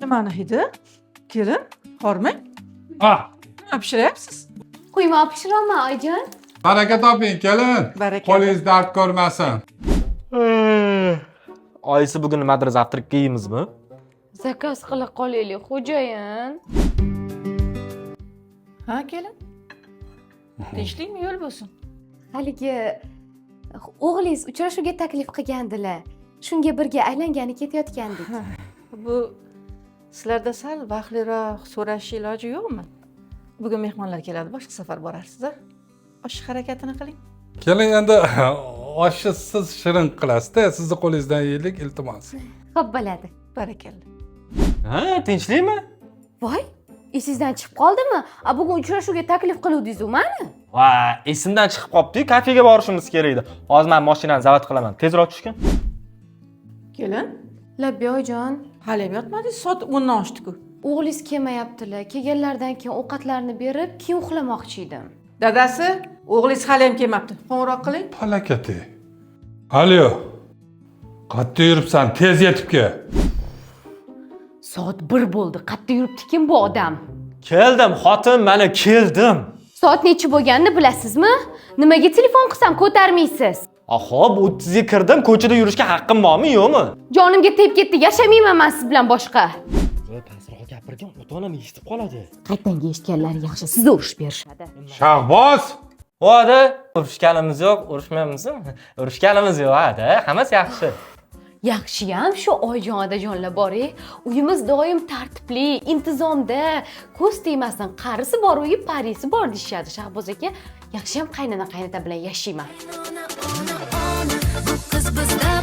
Nimani hidi? Kelin, hormang. Nima pishiryapsiz? Quyma pishiraman oyijon. Baraka toping, kelin. Baraka. Qo'lingiz dard ko'rmasin. Oyisi bugun nimadir zavtrak yeymizmi? Zakaz qila qolaylik, xo'jayin. Ha, kelin. Tinchlikmi, yo'l bo'lsin. Haligi o'g'lingiz uchrashuvga taklif qilgandilar. Shunga birga aylangani ketayotgandik. Bu sizlarda sal vaqtliroq so'rash iloji yo'qmi? Bugun mehmonlar keladi, boshqa safar borarsiz-a. Osh harakatini qiling. Kelin endi oshni siz shirin qilasiz-da, sizni qo'lingizdan yeylik, iltimos. Xo'p bo'ladi. Barakalla. Ha, tinchlikmi? Voy, esingizdan chiqib qoldimi? Bugun uchrashuvga taklif qiluvdingiz-ku mani? Va, esimdan chiqib qopti, kafega borishimiz kerak edi. Hozir men mashinani zavat qilaman. Tezroq tushgin. Kelin, Labbiy oyijon, hali ham yotmadingiz, soat 10 dan oshdi-ku. o'g'lingiz kelmayaptilar. Kelganlaridan keyin ovqatlarni berib, keyin uxlamoqchi edim. Dadasi, o'g'lingiz hali ham kelmabdi. Qo'ng'iroq qiling. Falakati. Alo. Qayerda yuribsan? Tez yetib kel. Soat 1 bo'ldi. Qayerda yuribdi-kim bu odam? Keldim, xotin, mana keldim. Soat necha bo'lganini bilasizmi? Nimaga telefon qilsam ko'tarmaysiz? Xo'p, 30 ga kirdim, ko'chada yurishga haqqim bormi, yo'qmi? Jonimga tegib ketdi. Yashamayman men siz bilan boshqa. Pastroq gapirgan, ota-onam eshitib qoladi. Qaytanga eshitganlari yaxshi, sizga urush berishadi. Shahboz. Voda, urushganimiz yo'q, urushmaymizmi? Urushganimiz yo'q, ada, hammasi yaxshi. Yaxshiyam shu oyijon odajonlar bor-ey. Uyimiz doim tartibli, intizomda, ko'z tegmasin. Qarisi bor uyi, parisi bor deyshadi Shahboz aka. Yaxshiyam qaynona qaynota bilan yashayman. Bu qiz bizdan